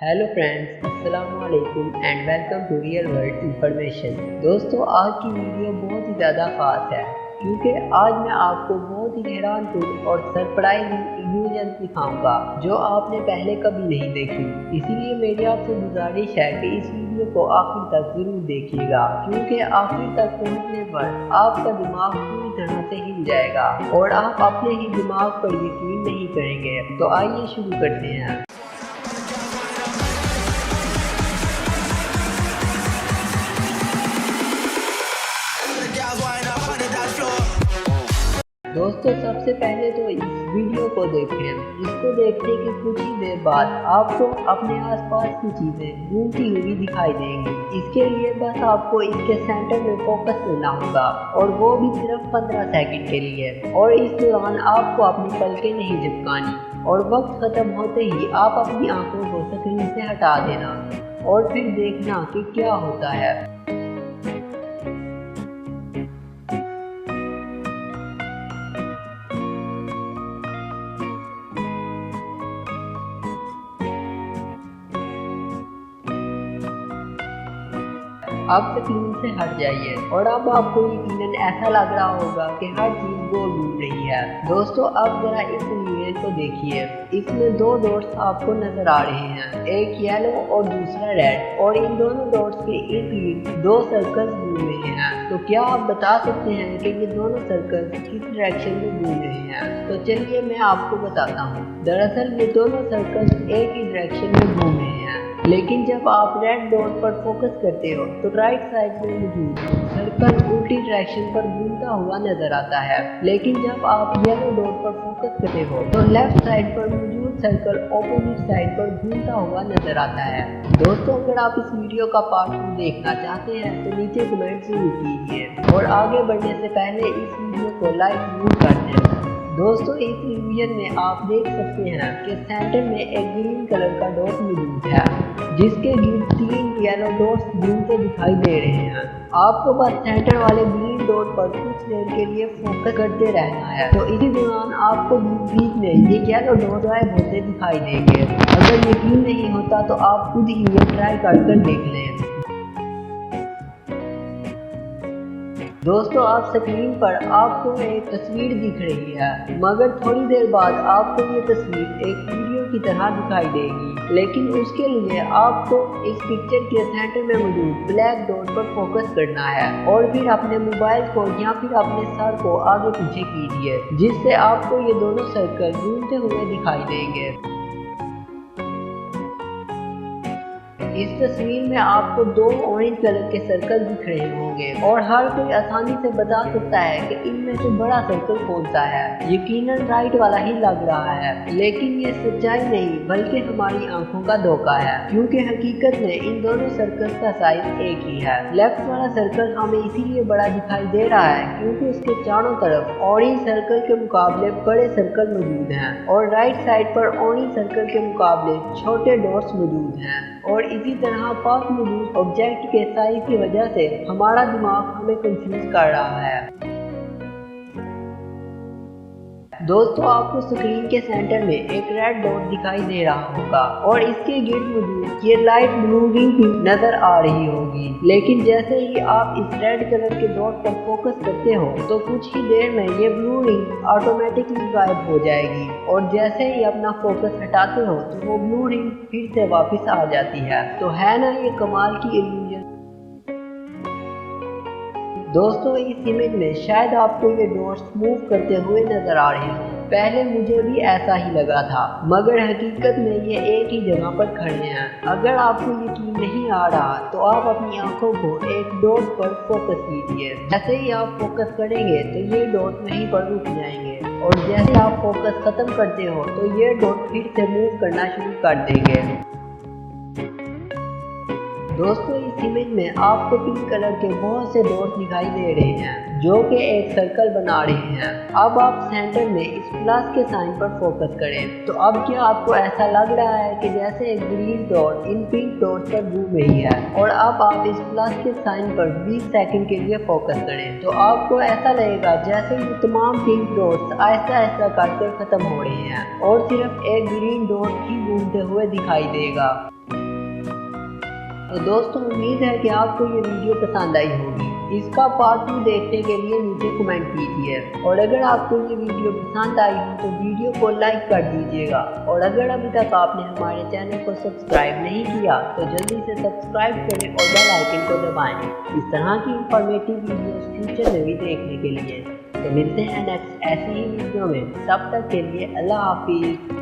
Hello friends, अस्सलाम वालेकुम and welcome to real world information. दोस्तों, आज की वीडियो बहुत ही ज़्यादा ख़ास है क्योंकि आज मैं आपको बहुत ही हैरान कुन और सरप्राइजिंग इल्यूजन दिखाऊंगा जो आपने पहले कभी नहीं देखी। इसीलिए मेरी आपसे गुजारिश है कि इस वीडियो को आखिर तक ज़रूर देखिएगा क्योंकि आखिर तक पहुंचने पर आपका दिमाग पूरी तरह से हिल जाएगा और आप अपने ही दिमाग पर यकीन नहीं करेंगे। तो आइए शुरू करते हैं। दोस्तों, सबसे पहले तो इस वीडियो को देखें। इसको देखने के कुछ ही देर बाद आपको अपने आसपास की चीज़ें घूमती हुई दिखाई देंगी। इसके लिए बस आपको इसके सेंटर में फोकस करना होगा और वो भी सिर्फ 15 सेकंड के लिए। और इस दौरान आपको अपनी पलकें नहीं झपकानी और वक्त ख़त्म होते ही आप अपनी आंखों को स्क्रीन से हटा देना और फिर देखना कि क्या होता है। अब स्क्रीन से हट जाइए और अब आपको यकीनन ऐसा लग रहा होगा कि हर चीज़ गोल घूम रही है। दोस्तों, अब जरा इस इमेज को देखिए। इसमें दो डॉट्स आपको नजर आ रहे हैं, एक येलो और दूसरा रेड, और इन दोनों डॉट्स के इर्द गिर्द दो सर्कल्स घूम रहे हैं। तो क्या आप बता सकते हैं कि ये दोनों सर्कल्स किस डायरेक्शन में घूम रहे हैं? तो चलिए मैं आपको बताता हूँ। दरअसल ये दोनों सर्कल्स एक ही डायरेक्शन में घूम रहे हैं, लेकिन जब आप रेड डॉट पर फोकस करते हो तो राइट साइड में मौजूद सर्कल उल्टी डायरेक्शन पर घूमता हुआ नजर आता है। लेकिन जब आप येलो डॉट पर फोकस करते हो तो लेफ्ट साइड पर मौजूद सर्कल ऑपोजिट साइड पर घूमता हुआ नजर आता है। दोस्तों, अगर आप इस वीडियो का पार्ट 2 देखना चाहते हैं तो नीचे कमेंट जरूर कीजिए और आगे बढ़ने से पहले इस वीडियो को लाइक जरूर कर दें। दोस्तों, इस इल्यूजन में आप देख सकते हैं कि सेंटर में एक ग्रीन कलर का डॉट मौजूद है जिसके गिर्द 3 येलो डॉट्स घूमते दिखाई दे रहे हैं। आपको बस सेंटर वाले ग्रीन डॉट पर कुछ देर के लिए फोकस करते रहना है। तो इसी दौरान आपको बीच में ये येलो डॉट गायब होते दिखाई देंगे। अगर यकीन नहीं होता तो आप खुद ही ये ट्राई कर देख लें। दोस्तों, आप स्क्रीन पर आपको एक तस्वीर दिख रही है, मगर थोड़ी देर बाद आपको ये तस्वीर एक वीडियो की तरह दिखाई देगी। लेकिन उसके लिए आपको इस पिक्चर के सेंटर में मौजूद ब्लैक डॉट पर फोकस करना है और फिर अपने मोबाइल को या फिर अपने सर को आगे पीछे कीजिए, जिससे आपको ये दोनों सर्कल घूमते हुए दिखाई देंगे। इस तस्वीर में आपको दो ऑरेंज कलर के सर्कल दिख रहे होंगे और हर कोई आसानी से बता सकता है कि इनमें से बड़ा सर्कल कौन सा है। यकीनन राइट वाला ही लग रहा है, लेकिन ये सच्चाई नहीं बल्कि हमारी आंखों का धोखा है, क्योंकि हकीकत में इन दोनों सर्कल का साइज एक ही है। लेफ्ट वाला सर्कल हमें इसीलिए बड़ा दिखाई दे रहा है क्योंकि उसके चारों तरफ ऑरेंज सर्कल के मुकाबले बड़े सर्कल मौजूद हैं और राइट साइड पर ऑरेंज सर्कल के मुकाबले छोटे डॉट्स मौजूद हैं। और इसी तरह पास मौजूद ऑब्जेक्ट के साइज की वजह से हमारा दिमाग हमें कंफ्यूज कर रहा है। दोस्तों, आपको स्क्रीन के सेंटर में एक रेड डॉट दिखाई दे रहा होगा और इसके गिर्द मौजूद ये लाइट ब्लू रिंग भी नजर आ रही होगी। लेकिन जैसे ही आप इस रेड कलर के डॉट पर फोकस करते हो तो कुछ ही देर में ये ब्लू रिंग ऑटोमेटिकली गायब हो जाएगी और जैसे ही अपना फोकस हटाते हो तो वो ब्लू रिंग फिर से वापस आ जाती है। तो है ना ये कमाल की इल्यूजन। दोस्तों, इस इमेज में शायद आपको ये डॉट्स मूव करते हुए नजर आ रहे हों। पहले मुझे भी ऐसा ही लगा था, मगर हकीकत में ये एक ही जगह पर खड़े हैं। अगर आपको यकीन नहीं आ रहा तो आप अपनी आंखों को एक डॉट पर फोकस कीजिए। जैसे ही आप फोकस करेंगे तो ये डॉट वहीं पर रुक जाएंगे और जैसे आप फोकस खत्म करते हो तो ये डॉट फिर से मूव करना शुरू कर देंगे। दोस्तों, इस इमेज में आपको पिंक कलर के बहुत से डॉट्स दिखाई दे रहे हैं जो कि एक सर्कल बना रहे हैं। अब आप सेंटर में इस प्लस के साइन पर फोकस करें। तो अब क्या आपको ऐसा लग रहा है कि जैसे एक green dot in pink dot पर घूम रही है। और अब आप इस प्लस के साइन पर 20 सेकंड के लिए फोकस करें। तो आपको ऐसा लगेगा जैसे ये तमाम पिंक डॉट्स आहिस्ता आहिस्ता करके खत्म हो रहे हैं और सिर्फ एक ग्रीन डॉट ही घूमते हुए दिखाई देगा। तो दोस्तों उम्मीद है कि आपको ये वीडियो पसंद आई होगी। इसका पार्ट 2 देखने के लिए नीचे कमेंट कीजिए और अगर आपको ये वीडियो पसंद आई हो तो वीडियो को लाइक कर दीजिएगा। और अगर अभी तक आपने हमारे चैनल को सब्सक्राइब नहीं किया तो जल्दी से सब्सक्राइब करें और बेल आइकन को दबाएं इस तरह की इंफॉर्मेटिव वीडियोस फ्यूचर में भी देखने के लिए। तो मिलते हैं नेक्स्ट ऐसी ही वीडियो में, तब तक के लिए अल्लाह हाफिज़।